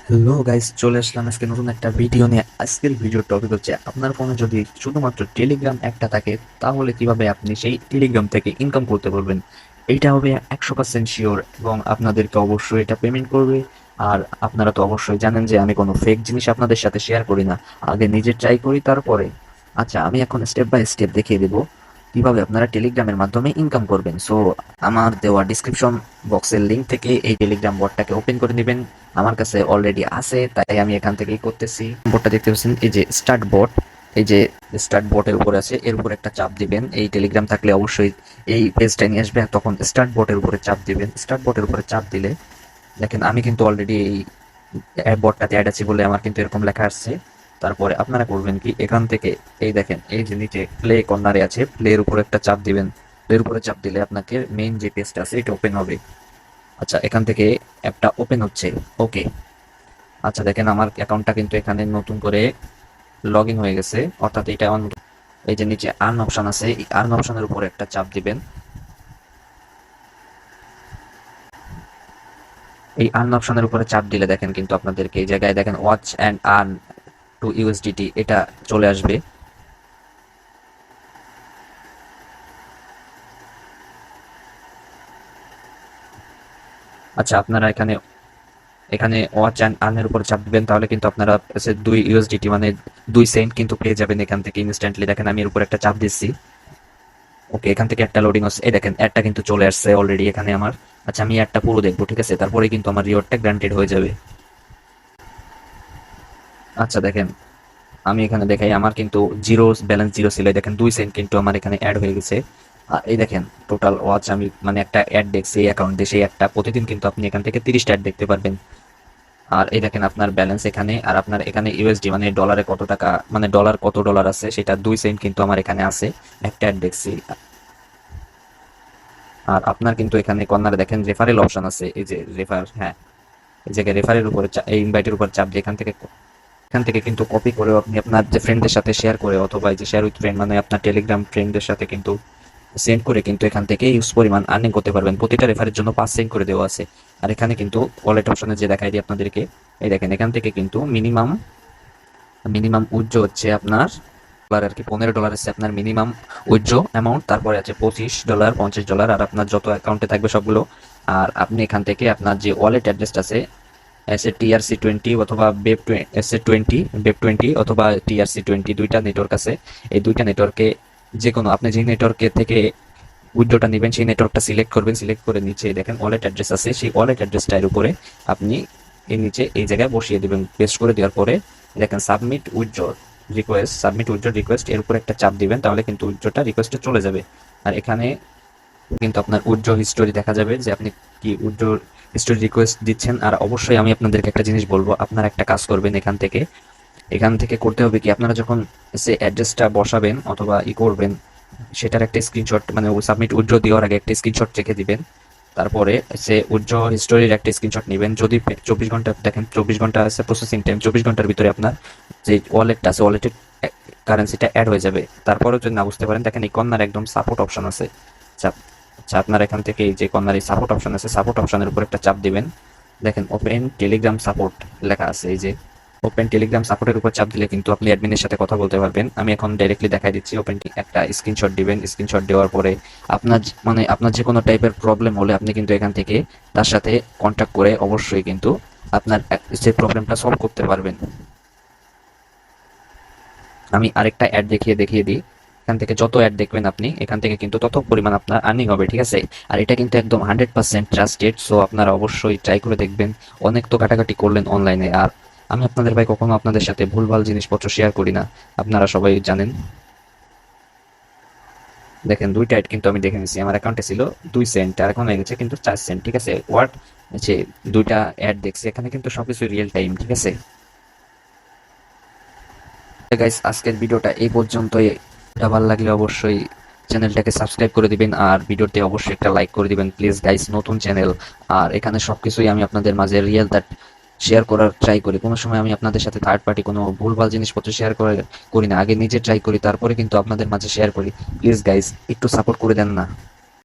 Hello guys, চলে আসলাম আজকে নতুন একটা ভিডিও নিয়ে। আজকের ভিডিওর টপিক হচ্ছে আপনার ফোনে যদি শুধুমাত্র টেলিগ্রাম একটা থাকে তাহলে কিভাবে আপনি সেই টেলিগ্রাম থেকে ইনকাম করতে পারবেন। এইটা হবে 100% শিওর এবং আপনাদেরকে অবশ্যই এটা পেমেন্ট করবে। আর আপনারা তো অবশ্যই জানেন যে আমি কোনো ফেক জিনিস আপনাদের সাথে শেয়ার করি না, আগে নিজে ট্রাই করি তারপরে। আচ্ছা, আমি এখন স্টেপ বাই স্টেপ দেখিয়ে দেবো কিভাবে আপনারা টেলিগ্রামের মাধ্যমে ইনকাম করবেন। সো আমার দেওয়া ডিসক্রিপশন বক্সের লিঙ্ক থেকে এই টেলিগ্রাম বটটাকে ওপেন করে নেবেন। আমার কাছে অলরেডি আছে, তাই আমি এখান থেকেই করতেছি। বটটা দেখতে পাচ্ছেন, এই যে স্টার্ট বট, এই যে স্টার্ট বটের উপর আছে, এর উপর একটা চাপ দিবেন। এই টেলিগ্রাম থাকলে অবশ্যই এই পেজটা নিয়ে আসবে, তখন স্টার্ট বটের উপরে চাপ দিবেন। স্টার্ট বটের উপরে চাপ দিলে দেখেন আমি কিন্তু অলরেডি এই বটটাতে অ্যাড আছি বলে আমার কিন্তু এরকম লেখা আসছে। তারপরে আপনারা করবেন কি, এখান থেকে এই দেখেন এই যে নিচে প্লে কর্নারে আছে, প্লের উপর একটা চাপ দিবেন। প্লের উপরে চাপ দিলে আপনাকে মেইন যে পেজটা আছে এটা ওপেন হবে। আচ্ছা, এখান থেকে অ্যাপটা ওপেন হচ্ছে। ওকে। আচ্ছা দেখেন আমার অ্যাকাউন্টটা কিন্তু এখানে নতুন করে লগ ইন হয়ে গেছে, অর্থাৎ এটা এই যে নিচে আর্ন অপশন আছে, এই আর্ন অপশনের উপর একটা চাপ দিবেন। এই আর্ন অপশনের উপরে চাপ দিলে দেখেন কিন্তু আপনাদেরকে এই জায়গায় দেখেন watch and earn to USDT এটা চলে আসবে। আচ্ছা, আপনারা এখানে এখানে ওয়াচ অ্যান্ড আর্নের উপর চাপ দিবেন, তাহলে কিন্তু আপনারা 2 ইউএসডিটি মানে 2 সেন্ট কিন্তু পেয়ে যাবেন এখান থেকে ইনস্ট্যান্টলি। দেখেন আমি এর উপর একটা চাপ দিচ্ছি। ওকে, এখান থেকে একটা লোডিং হচ্ছে, এই দেখেন অ্যাডটা কিন্তু চলে আসছে অলরেডি এখানে আমার। আচ্ছা, আমি অ্যাডটা পুরো দেখবো, ঠিক আছে, তারপরে কিন্তু আমার রিওয়ার্ডটা গ্রান্টেড হয়ে যাবে। আচ্ছা দেখেন, আমি এখানে দেখাই আমার কিন্তু জিরো ব্যালেন্স জিরো ছিল, এই দেখেন 2 সেন্ট কিন্তু আমার এখানে অ্যাড হয়ে গেছে। আর এই দেখেন টোটাল ওয়াচ আমি মানে একটা অ্যাড দেখছি এই অ্যাকাউন্টে, সেই একটা প্রতিদিন কিন্তু আপনি এখান থেকে 30টা অ্যাড দেখতে পারবেন। আর এই দেখেন আপনার ব্যালেন্স এখানে, আর আপনার এখানে ইউএসডি মানে ডলারে কত টাকা, মানে ডলার কত ডলার আছে সেটা 2 সেন্ট কিন্তু আমার এখানে আছে, একটা অ্যাড দেখছি। আর আপনার কিন্তু এখানে কর্নারে দেখেন রেফারেল অপশন আছে, এই যে রেফার, হ্যাঁ, এই জায়গায় রেফারের উপরে এই ইনভাইটের উপর চাপ দিয়ে এখান থেকে কিন্তু কপি করে আপনি আপনার যে ফ্রেন্ডদের সাথে শেয়ার করে, অথবা এই যে শেয়ার উইথ ফ্রেন্ড মানে আপনার টেলিগ্রাম ফ্রেন্ডদের সাথে কিন্তু সেন্ড করে কিন্তু এখান থেকে ইউজ পরিমাণ আর্নিং করতে পারবেন। প্রতিটা রেফারের জন্য 5 সেন্ট করে দেওয়া আছে। আর এখানে কিন্তু ওয়ালেট অপশনে যে দেখাই দিই আপনাদেরকে, এই দেখেন এখান থেকে কিন্তু মিনিমাম মিনিমাম উইথড্র হচ্ছে আপনার ডলার আর কি, $15 আছে আপনার মিনিমাম উইথড্র অ্যামাউন্ট। তারপরে আছে $25, $50, আর আপনার যত অ্যাকাউন্টে থাকবে সবগুলো। আর আপনি এখান থেকে আপনার যে ওয়ালেট অ্যাড্রেসটা আছে, এসে TRC20 অথবা বেব20 অথবা TRC20, দুইটা নেটওয়ার্ক আছে। এই দুইটা নেটওয়ার্কে যে কোনো আপনি যে নেটওয়ার্কে থেকে উইন্ডোটা নেবেন সেই নেটওয়ার্কটা সিলেক্ট করবেন। সিলেক্ট করে নিচে দেখেন ওয়ালেট অ্যাড্রেস আছে, সেই ওয়ালেট অ্যাড্রেসটার উপরে আপনি এই নিচে এই জায়গায় বসিয়ে দেবেন। পেস্ট করে দেওয়ার পরে দেখেন সাবমিট উইথড্র রিকোয়েস্ট, এর উপরে একটা চাপ দিবেন, তাহলে কিন্তু উইথড্রটা রিকোয়েস্টে চলে যাবে। আর এখানে কিন্তু আপনার উইথড্র হিস্টোরি দেখা যাবে যে আপনি কি উইথড্র হিস্টোরি রিকোয়েস্ট দিচ্ছেন। আর অবশ্যই আমি আপনাদেরকে একটা জিনিস বলবো, আপনারা একটা কাজ করবেন, এখান থেকে করতে হবে কি, আপনারা যখন সে অ্যাড্রেসটা বসাবেন অথবা করবেন, সেটার একটা স্ক্রিনশট মানে সাবমিট উইথড্র দেওয়ার আগে একটা স্ক্রিনশট রেখে দিবেন। তারপরে সে উইথড্র হিস্টোরির একটা স্ক্রিনশট নেবেন। যদি 24 ঘন্টা দেখেন, 24 ঘন্টা আছে প্রসেসিং টাইম, 24 ঘন্টার ভিতরে আপনার যে ওয়ালেটটা আছে ওয়ালেটের কারেন্সিটা অ্যাড হয়ে যাবে। তারপরেও যদি না বুঝতে পারেন, দেখেন এই কর্নার একদম সাপোর্ট অপশন আছে। আচ্ছা, আচ্ছা, আপনার এখান থেকে এই যে কর্নার সাপোর্ট অপশন আছে, সাপোর্ট অপশনের উপর একটা চাপ দিবেন। দেখেন ওপেন টেলিগ্রাম সাপোর্ট লেখা আছে, এই যে ওপেন টেলিগ্রাম সাপোর্টের উপর চাপ দিলে কিন্তু আপনি অ্যাডমিনের সাথে কথা বলতে পারবেন। আমি এখন ডাইরেক্টলি দেখাই দিচ্ছি। ওপেন একটা স্ক্রিনশট দিবেন, স্ক্রিনশট দেওয়ার পরে আপনার যে কোনো টাইপের প্রবলেম হলে আপনি কিন্তু এখান থেকে তার সাথে কন্ট্যাক্ট করে অবশ্যই কিন্তু আপনার যে প্রবলেমটা সলভ করতে পারবেন। আমি আরেকটা অ্যাড দেখিয়ে দিই। এখান থেকে যত অ্যাড দেখবেন আপনি, এখান থেকে কিন্তু তত পরিমাণ আপনার আর্নিং হবে, ঠিক আছে। আর এটা কিন্তু একদম 100% ট্রাস্টেড, সো আপনারা অবশ্যই ট্রাই করে দেখবেন। অনেক তো কাটাকাটি করলেন অনলাইনে, আর আমি আপনাদের ভাই কখনো আপনাদের সাথে ভুলভাল জিনিসপত্র শেয়ার করি না, আপনারা সবাই জানেন। দেখেন দুইটা অ্যাড কিন্তু আমি দেখে নিছি, আমার অ্যাকাউন্টে ছিল 2 সেন্ট, আর এখন হয়ে গেছে কিন্তু 4 সেন্ট, ঠিক আছে। ওয়াট যে দুইটা অ্যাড দেখছি, এখানে কিন্তু সবকিছু রিয়েল টাইম, ঠিক আছে। গাইস, আজকের ভিডিওটা এই পর্যন্তই। এটা ভালো লাগলে অবশ্যই চ্যানেলটাকে সাবস্ক্রাইব করে দিবেন, আর ভিডিওতে অবশ্যই একটা লাইক করে দিবেন প্লিজ গাইস, নতুন চ্যানেল। আর এখানে সবকিছুই আমি আপনাদের মাঝে রিয়েল দ্যাট শেয়ার করার ট্রাই করি। কোনো সময় আমি আপনাদের সাথে থার্ড পার্টি কোনো ভুলভাল জিনিসপত্র শেয়ার করি না, আগে নিজে ট্রাই করি তারপরে কিন্তু আপনাদের মাঝে শেয়ার করি। প্লিজ গাইস একটু সাপোর্ট করে দেন না।